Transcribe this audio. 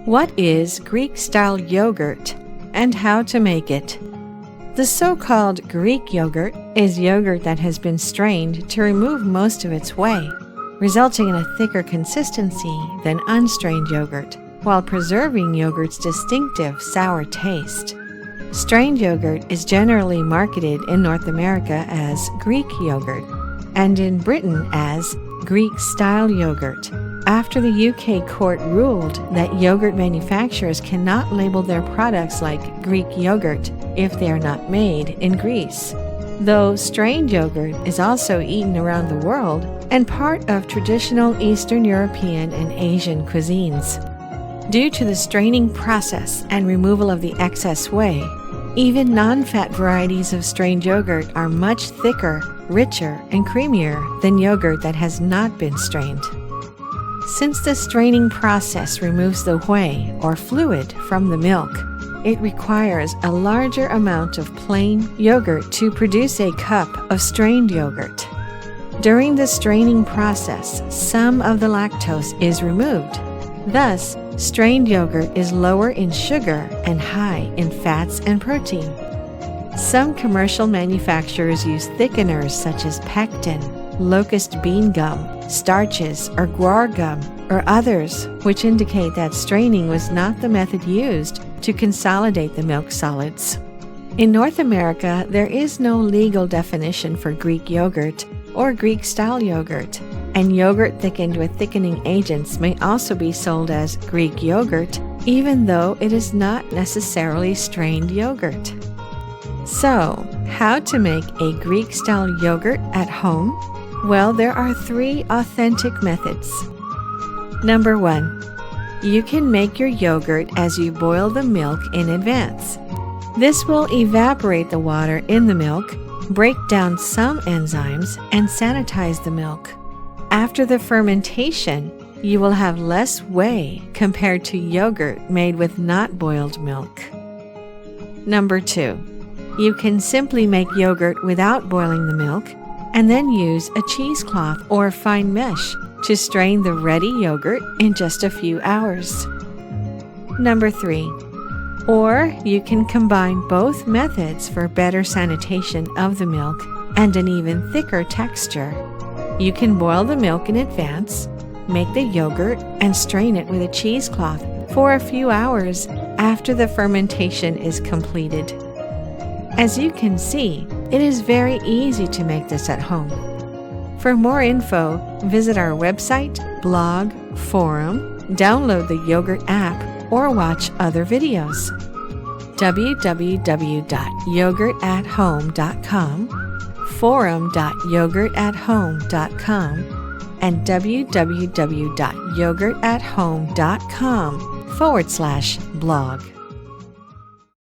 What is Greek Style Yogurt and how to make it? The so-called Greek yogurt is yogurt that has been strained to remove most of its whey, resulting in a thicker consistency than unstrained yogurt, while preserving yogurt's distinctive sour taste. Strained yogurt is generally marketed in North America as Greek yogurt and in Britain as Greek Style Yogurt, after the UK court ruled that yogurt manufacturers cannot label their products like Greek yogurt if they are not made in Greece. Though strained yogurt is also eaten around the world and part of traditional Eastern European and Asian cuisines. Due to the straining process and removal of the excess whey, even non-fat varieties of strained yogurt are much thicker, richer, and creamier than yogurt that has not been strained. Since the straining process removes the whey or fluid from the milk, it requires a larger amount of plain yogurt to produce a cup of strained yogurt. During the straining process, some of the lactose is removed. Thus, strained yogurt is lower in sugar and high in fats and protein. Some commercial manufacturers use thickeners such as pectin, locust bean gum, starches, or guar gum, or others, which indicate that straining was not the method used to consolidate the milk solids. In North America, there is no legal definition for Greek yogurt or Greek style yogurt, and yogurt thickened with thickening agents may also be sold as Greek yogurt, even though it is not necessarily strained yogurt. So, how to make a Greek style yogurt at home? Well, there are 3 authentic methods. Number 1. You can make your yogurt as you boil the milk in advance. This will evaporate the water in the milk, break down some enzymes, and sanitize the milk. After the fermentation, you will have less whey compared to yogurt made with not boiled milk. Number 2. You can simply make yogurt without boiling the milk, and then use a cheesecloth or fine mesh to strain the ready yogurt in just a few hours. Number 3. Or you can combine both methods for better sanitation of the milk and an even thicker texture. You can boil the milk in advance, make the yogurt, and strain it with a cheesecloth for a few hours after the fermentation is completed. As you can see, it is very easy to make this at home. For more info, visit our website, blog, forum, download the yogurt app, or watch other videos. www.yogurtathome.com, forum.yogurtathome.com, and www.yogurtathome.com/blog.